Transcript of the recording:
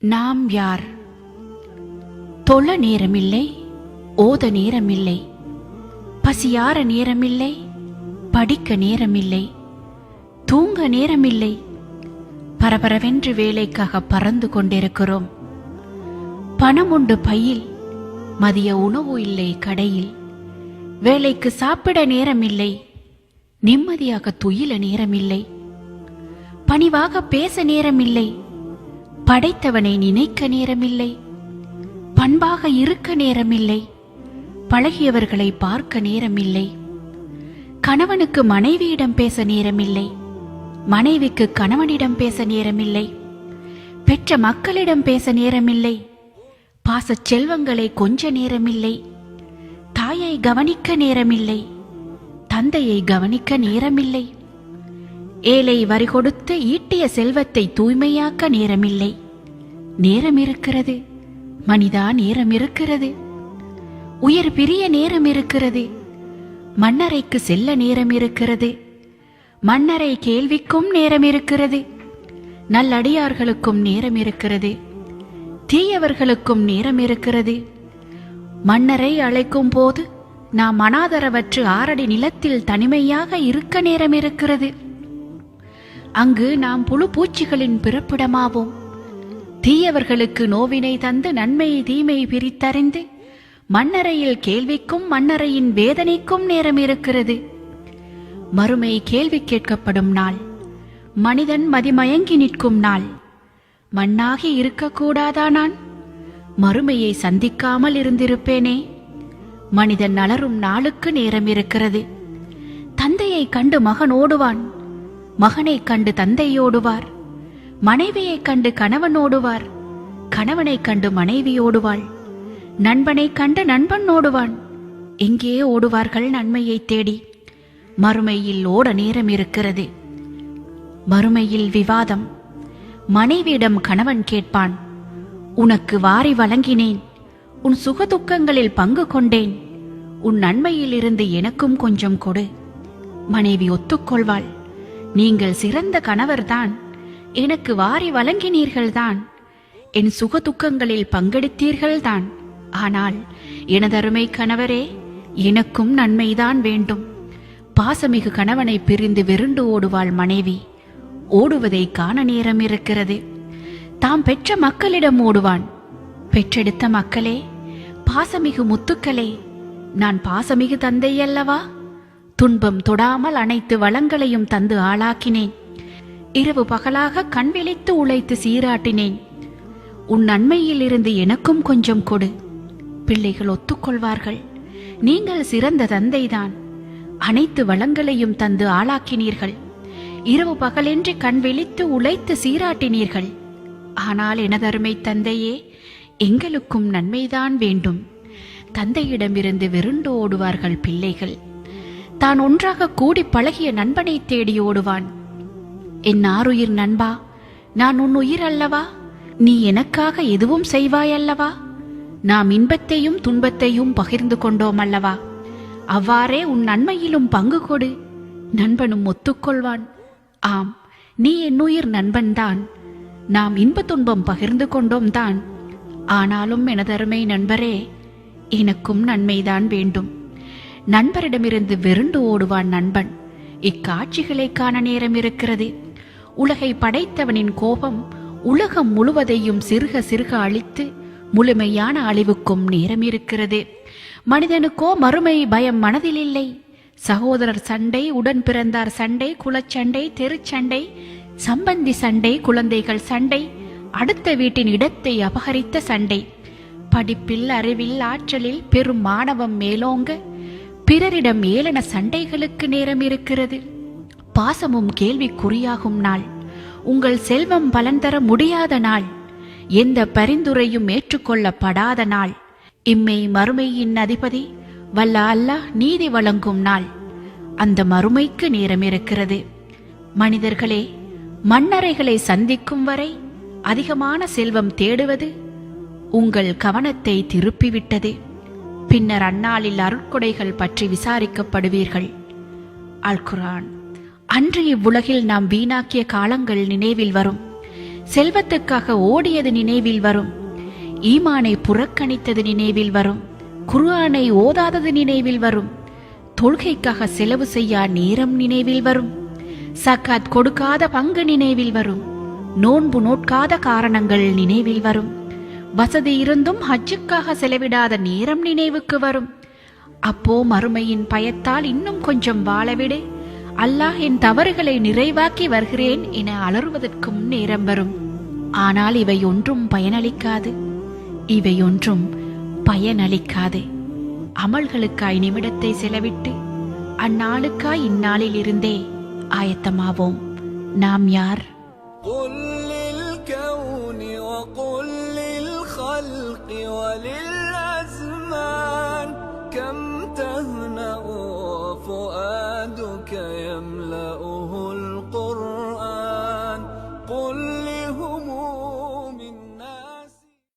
நாம் யார்? தொழ நேரமில்லை, ஓத நேரமில்லை, பசியார நேரமில்லை, படிக்க நேரமில்லை, தூங்க நேரமில்லை. பரபரவென்று வேலைக்காக பறந்து கொண்டிருக்கிறோம். பணம் உண்டு பையில், மதிய உணவு இல்லை கடையில். வேலைக்கு சாப்பிட நேரமில்லை, நிம்மதியாக துயில நேரமில்லை, பணிவாக பேச நேரமில்லை, படைத்தவனை நினைக்க நேரமில்லை, பண்பாக இருக்க நேரமில்லை, பழகியவர்களை பார்க்க நேரமில்லை. கணவனுக்கு மனைவியிடம் பேச நேரமில்லை, மனைவிக்கு கணவனிடம் பேச நேரமில்லை, பெற்ற மக்களிடம் பேச நேரமில்லை, பாச செல்வங்களை கொஞ்ச நேரமில்லை, தாயை கவனிக்க நேரமில்லை, தந்தையை கவனிக்க நேரமில்லை, ஏழை வரி கொடுத்து ஈட்டிய செல்வத்தை தூய்மையாக்க நேரமில்லை. நேரம் இருக்கிறது மனிதா, நேரம் இருக்கிறது. உயிர் பிரிய நேரம் இருக்கிறது. மன்னரைக்கு செல்ல நேரம் இருக்கிறது. மன்னரை கேள்விக்கும் நேரம் இருக்கிறது. நல்லடியார்களுக்கும் நேரம் இருக்கிறது. தீயவர்களுக்கும் நேரம் இருக்கிறது. மன்னரை அழைக்கும் போது நாம் அனாதரவற்று 6 அடி நிலத்தில் தனிமையாக இருக்க நேரம் இருக்கிறது. அங்கு நாம் புழு பூச்சிகளின் பிறப்பிடமாவோம். தீயவர்களுக்கு நோவினை தந்து நன்மை தீமை பிரித்தறிந்து மண்ணறையில் கேள்விக்கும் மண்ணறையின் வேதனைக்கும் நேரம் இருக்கிறது. மறுமை கேள்வி கேட்கப்படும் நாள், மனிதன் மதிமயங்கி நிற்கும் நாள். மண்ணாகி இருக்கக்கூடாதா நான்? மறுமையை சந்திக்காமல் இருந்திருப்பேனே. மனிதன் அலரும் நாளுக்கு நேரம் இருக்கிறது. தந்தையை கண்டு மகன் ஓடுவான், மகனை கண்டு தந்தை ஓடுவார், மனைவியை கண்டு கணவன் ஓடுவார், கணவனை கண்டு மனைவி ஓடுவாள், நண்பனை கண்டு நண்பன் ஓடுவான். எங்கே ஓடுவார்கள் நன்மையை தேடி? மறுமையில் ஓட நேரம் இருக்கிறது. மறுமையில் விவாதம். மனைவியிடம் கணவன் கேட்பான், உனக்கு வாரி வழங்கினேன், உன் சுகதுக்கங்களில் பங்கு கொண்டேன், உன் நன்மையில் இருந்து எனக்கும் கொஞ்சம் கொடு. மனைவி ஒத்துக்கொள்வாள், நீங்கள் சிறந்த கணவர்தான், எனக்கு வாரி வழங்கினீர்கள்தான், என் சுகதுக்கங்களில் பங்கெடுத்தீர்கள்தான். ஆனால் எனதருமை கணவரே, எனக்கும் நன்மைதான் வேண்டும். பாசமிகு கணவனை பிரிந்து வெருண்டு ஓடுவாள் மனைவி. ஓடுவதை காண நேரம் இருக்கிறது. தாம் பெற்ற மக்களிடம் ஓடுவான், பெற்றெடுத்த மக்களே, பாசமிகு முத்துக்களே, நான் பாசமிகு தந்தை அல்லவா? துன்பம் தொடாமல் அனைத்து வளங்களையும் தந்து ஆளாக்கினேன். இரவு பகலாக கண் விழித்து உழைத்து சீராட்டினேன். உன் நன்மையில் இருந்து எனக்கும் கொஞ்சம் கொடு. பிள்ளைகள் ஒத்துக்கொள்வார்கள், நீங்கள் சிறந்த தந்தைதான், அனைத்து வளங்களையும் தந்து ஆளாக்கினீர்கள், இரவு பகலின்றி கண் விழித்து உழைத்து சீராட்டினீர்கள். ஆனால் எனதருமை தந்தையே, எங்களுக்கும் நன்மைதான் வேண்டும். தந்தையிடமிருந்து வெருண்டு ஓடுவார்கள் பிள்ளைகள். தான் ஒன்றாக கூடி பழகிய நண்பனை தேடி ஓடுவான். என் ஆருயிர் நண்பா, நான் உன் உயிர் அல்லவா? நீ எனக்காக எதுவும் செய்வாய் அல்லவா? நாம் இன்பத்தையும் துன்பத்தையும் பகிர்ந்து கொண்டோம் அல்லவா? அவ்வாறே உன் நன்மையிலும் பங்கு கொடு. நண்பனும் ஒத்துக்கொள்வான், ஆம், நீ என் உயிர் நண்பன்தான், நாம் இன்ப துன்பம் பகிர்ந்து கொண்டோம் தான். ஆனாலும் எனதருமை நண்பரே, எனக்கும் நன்மைதான் வேண்டும். நண்பரிடமிருந்து வெருண்டு ஓடுவான் நண்பன். இக்காட்சிகளை காண நேரம் இருக்கிறது. உலகை படைத்தவனின் கோபம் உலகம் முழுவதையும் சிறுக சிறுக அழித்து முழுமையான அழிவுக்கும் நேரம் இருக்கிறது. மனிதனுக்கோ மறுமை பயம் மனதில் இல்லை. சகோதரர் சண்டை, உடன் பிறந்தார் சண்டை, குலச்சண்டை, தெருச்சண்டை, சம்பந்தி சண்டை, குழந்தைகள் சண்டை, அடுத்த வீட்டின் இடத்தை அபகரித்த சண்டை, படிப்பில் அறிவில் ஆற்றலில் பெரும் மாணவம் மேலோங்க பிறரிடம் ஏளன சண்டைகளுக்கு நேரம் இருக்கிறது. பாசமும் கேள்விக்குறியாகும் நாள், உங்கள் செல்வம் பலன் தர முடியாத நாள், எந்த பரிந்துரையும் ஏற்றுக்கொள்ளப்படாத நாள், இம்மை மறுமையின் அதிபதி வல்ல அல்லாஹ் நீதி வழங்கும் நாள். அந்த மறுமைக்கு நேரம் இருக்கிறது. மனிதர்களே, மண்ணறைகளை சந்திக்கும் வரை அதிகமான செல்வம் தேடுவது உங்கள் கவனத்தை திருப்பிவிட்டது. பின்னர் அந்நாளில் அருட்கொடைகள் பற்றி விசாரிக்கப்படுவீர்கள். அல் குர்ஆன். அன்று இவ்வுலகில் நாம் வீணாக்கிய காலங்கள் நினைவில் வரும். செல்வத்துக்காக ஓடியது நினைவில் வரும். ஈமானை புறக்கணித்தது நினைவில் வரும். குர்ஆனை ஓதாதது நினைவில் வரும். தொழுகைக்காக செலவு செய்யா நேரம் நினைவில் வரும். சக்காத் கொடுக்காத பங்கு நினைவில் வரும். நோன்பு நோட்காத காரணங்கள் நினைவில் வரும். வசதி இருந்தும் ஹஜ்ஜுக்காக செலவிடாத நேரம் நினைவுக்கு வரும். அப்போ மறுமையின் பயத்தால் இன்னும் கொஞ்சம் வாழவிடு, அல்லாஹ் என் தவறுகளை நிறைவாக்கி வருகிறேன் என அலறுவதற்கும் நேரம் வரும். ஆனால் இவை ஒன்றும் பயனளிக்காது. இவை ஒன்றும் பயனளிக்காது. அமல்களுக்காய் நிமிடத்தை செலவிட்டு அந்நாளுக்காய் இந்நாளில் இருந்தே ஆயத்தமாவோம். நாம் யார்? قل للكون وقل للخلق ولل